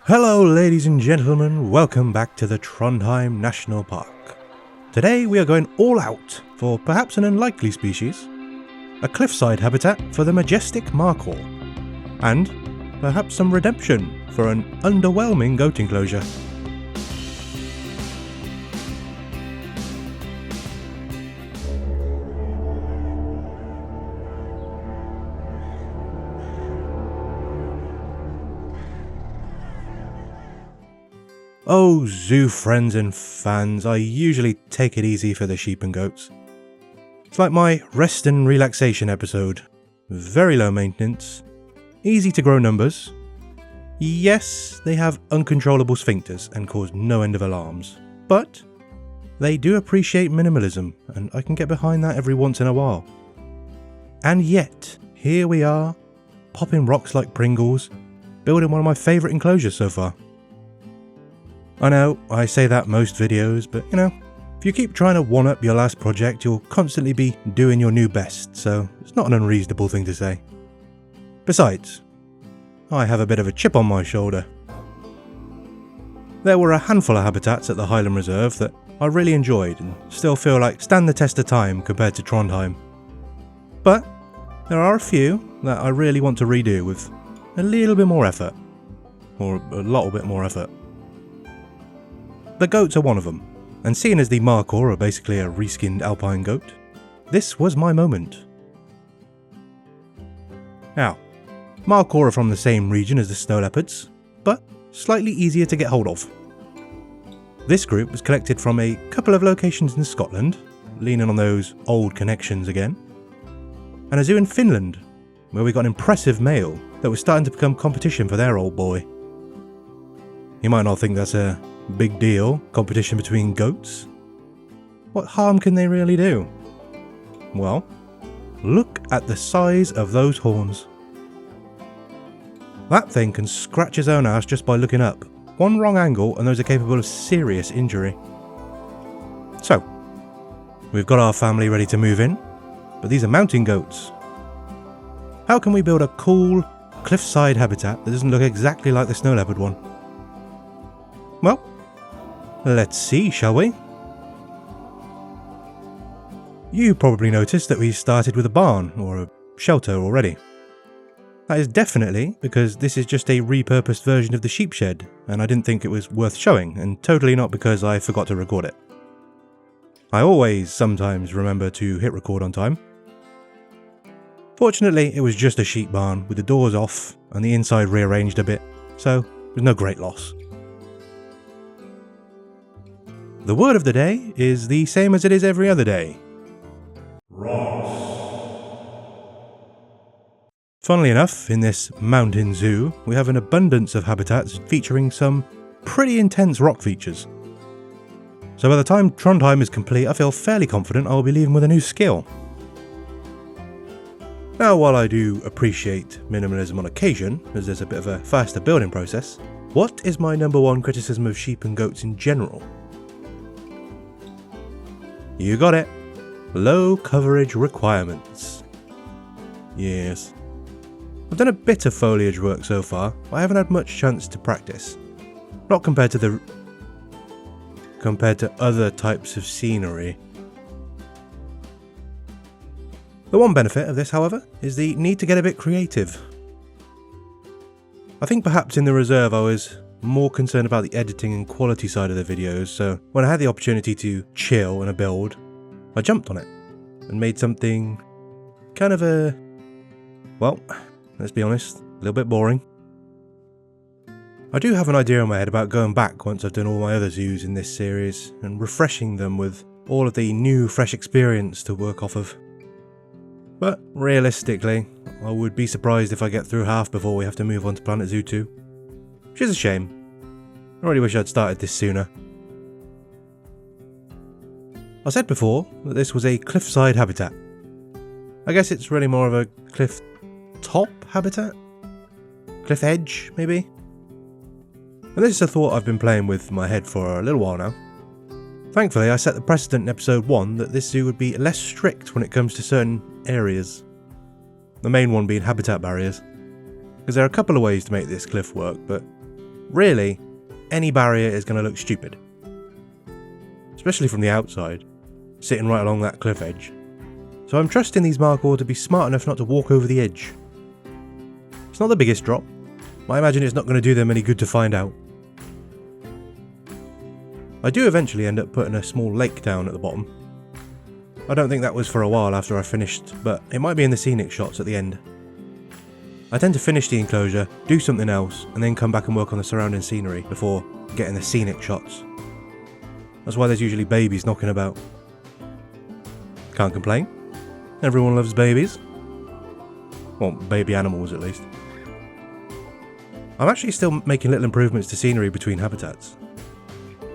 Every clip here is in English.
Hello ladies and gentlemen, welcome back to the Trondheim National Park. Today we are going all out for perhaps an unlikely species, a cliffside habitat for the majestic Markhor, and perhaps some redemption for an underwhelming goat enclosure. Oh, zoo friends and fans, I usually take it easy for the sheep and goats. It's like my rest and relaxation episode. Very low maintenance, easy to grow numbers. Yes, they have uncontrollable sphincters and cause no end of alarms, but they do appreciate minimalism, and I can get behind that every once in a while. And yet, here we are, popping rocks like Pringles, building one of my favourite enclosures so far. I know, I say that most videos, but you know, if you keep trying to one-up your last project, you'll constantly be doing your new best, so it's not an unreasonable thing to say. Besides, I have a bit of a chip on my shoulder. There were a handful of habitats at the Highland Reserve that I really enjoyed and still feel like stand the test of time compared to Trondheim. But there are a few that I really want to redo with a little bit more effort, or a little bit more effort. The goats are one of them, and seeing as the Markhor are basically a reskinned alpine goat, this was my moment. Now, Markhor are from the same region as the snow leopards, but slightly easier to get hold of. This group was collected from a couple of locations in Scotland, leaning on those old connections again, and a zoo in Finland, where we got an impressive male that was starting to become competition for their old boy. You might not think that's a big deal, competition between goats. What harm can they really do? Well, look at the size of those horns. That thing can scratch his own ass just by looking up. One wrong angle and those are capable of serious injury. So, we've got our family ready to move in, but these are mountain goats. How can we build a cool, cliffside habitat that doesn't look exactly like the snow leopard one? Well, let's see, shall we? You probably noticed that we started with a barn or a shelter already. That is definitely because this is just a repurposed version of the sheep shed, and I didn't think it was worth showing, and totally not because I forgot to record it. I always sometimes remember to hit record on time. Fortunately, it was just a sheep barn with the doors off and the inside rearranged a bit, so there's no great loss. The word of the day is the same as it is every other day. Rocks. Funnily enough, in this mountain zoo, we have an abundance of habitats featuring some pretty intense rock features. So by the time Trondheim is complete, I feel fairly confident I'll be leaving with a new skill. Now, while I do appreciate minimalism on occasion, as there's a bit of a faster building process, what is my number one criticism of sheep and goats in general? You got it. Low coverage requirements. Yes. I've done a bit of foliage work so far, but I haven't had much chance to practice. Not compared to other types of scenery. The one benefit of this, however, is the need to get a bit creative. I think perhaps in the reserve I was more concerned about the editing and quality side of the videos, so when I had the opportunity to chill in a build, I jumped on it and made something kind of well, let's be honest, a little bit boring. I do have an idea in my head about going back once I've done all my other zoos in this series and refreshing them with all of the new fresh experience to work off of. But realistically, I would be surprised if I get through half before we have to move on to Planet Zoo 2. Which is a shame. I really wish I'd started this sooner. I said before that this was a cliffside habitat. I guess it's really more of a cliff top habitat? Cliff edge, maybe? And this is a thought I've been playing with in my head for a little while now. Thankfully, I set the precedent in episode 1 that this zoo would be less strict when it comes to certain areas. The main one being habitat barriers. Because there are a couple of ways to make this cliff work, but Really, any barrier is going to look stupid. Especially from the outside, sitting right along that cliff edge. So I'm trusting these Markhor to be smart enough not to walk over the edge. It's not the biggest drop. I imagine it's not going to do them any good to find out. I do eventually end up putting a small lake down at the bottom. I don't think that was for a while after I finished, but it might be in the scenic shots at the end. I tend to finish the enclosure, do something else, and then come back and work on the surrounding scenery before getting the scenic shots. That's why there's usually babies knocking about. Can't complain. Everyone loves babies. Well, baby animals at least. I'm actually still making little improvements to scenery between habitats.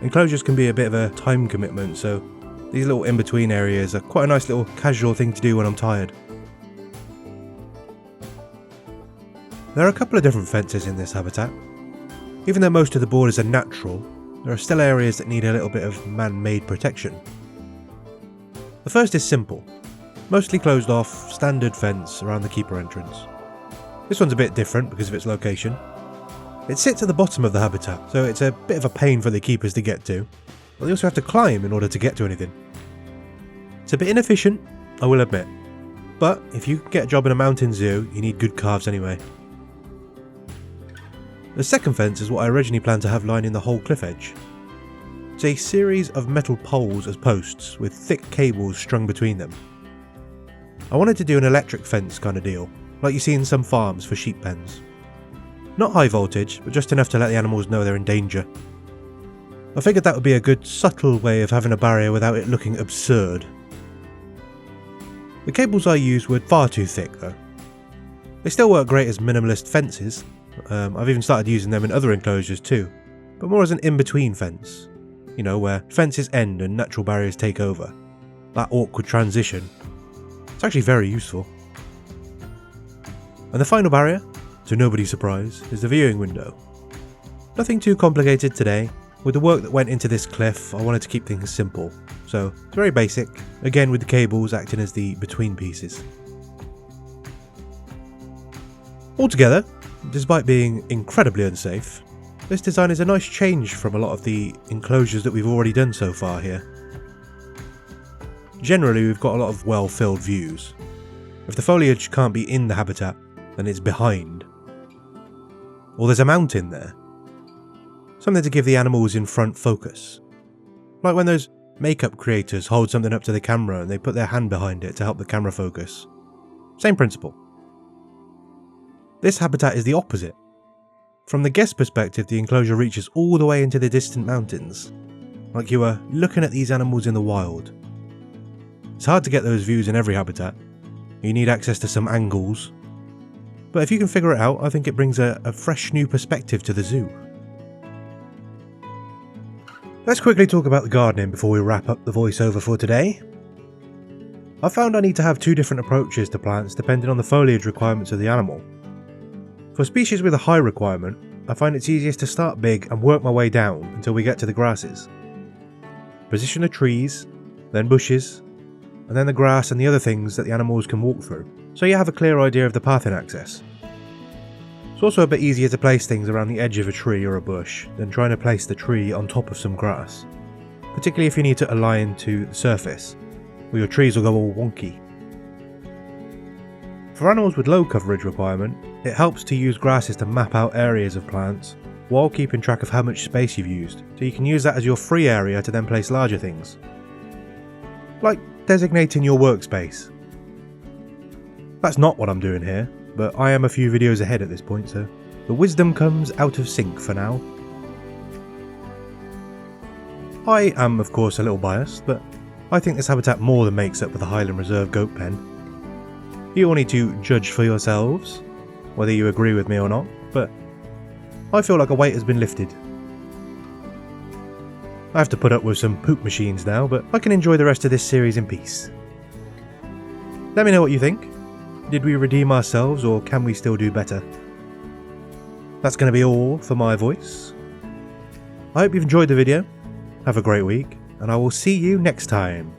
Enclosures can be a bit of a time commitment, so these little in-between areas are quite a nice little casual thing to do when I'm tired. There are a couple of different fences in this habitat. Even though most of the borders are natural, there are still areas that need a little bit of man-made protection. The first is simple, mostly closed off, standard fence around the keeper entrance. This one's a bit different because of its location. It sits at the bottom of the habitat, so it's a bit of a pain for the keepers to get to, but they also have to climb in order to get to anything. It's a bit inefficient, I will admit, but if you get a job in a mountain zoo, you need good calves anyway. The second fence is what I originally planned to have lining the whole cliff edge. It's a series of metal poles as posts with thick cables strung between them. I wanted to do an electric fence kind of deal, like you see in some farms for sheep pens. Not high voltage, but just enough to let the animals know they're in danger. I figured that would be a good subtle way of having a barrier without it looking absurd. The cables I used were far too thick though. They still work great as minimalist fences. I've even started using them in other enclosures too, but more as an in-between fence. You know, where fences end and natural barriers take over. That awkward transition. It's actually very useful. And the final barrier, to nobody's surprise, is the viewing window. Nothing too complicated today. With the work that went into this cliff, I wanted to keep things simple. So, it's very basic, again with the cables acting as the between pieces. Altogether, despite being incredibly unsafe, this design is a nice change from a lot of the enclosures that we've already done so far here. Generally, we've got a lot of well-filled views. If the foliage can't be in the habitat, then it's behind. Or there's a mountain there. Something to give the animals in front focus. Like when those makeup creators hold something up to the camera and they put their hand behind it to help the camera focus. Same principle. This habitat is the opposite. From the guest perspective, the enclosure reaches all the way into the distant mountains. Like you are looking at these animals in the wild. It's hard to get those views in every habitat. You need access to some angles. But if you can figure it out, I think it brings a fresh new perspective to the zoo. Let's quickly talk about the gardening before we wrap up the voiceover for today. I found I need to have two different approaches to plants depending on the foliage requirements of the animal. For species with a high requirement, I find it's easiest to start big and work my way down until we get to the grasses. Position the trees, then bushes, and then the grass and the other things that the animals can walk through, so you have a clear idea of the path and access. It's also a bit easier to place things around the edge of a tree or a bush than trying to place the tree on top of some grass, particularly if you need to align to the surface, or your trees will go all wonky. For animals with low coverage requirement, it helps to use grasses to map out areas of plants while keeping track of how much space you've used, so you can use that as your free area to then place larger things. Like designating your workspace. That's not what I'm doing here, but I am a few videos ahead at this point, so the wisdom comes out of sync for now. I am of course a little biased, but I think this habitat more than makes up for the Highland Reserve goat pen. You all need to judge for yourselves, whether you agree with me or not, but I feel like a weight has been lifted. I have to put up with some poop machines now, but I can enjoy the rest of this series in peace. Let me know what you think. Did we redeem ourselves, or can we still do better? That's going to be all for my voice. I hope you've enjoyed the video. Have a great week, and I will see you next time.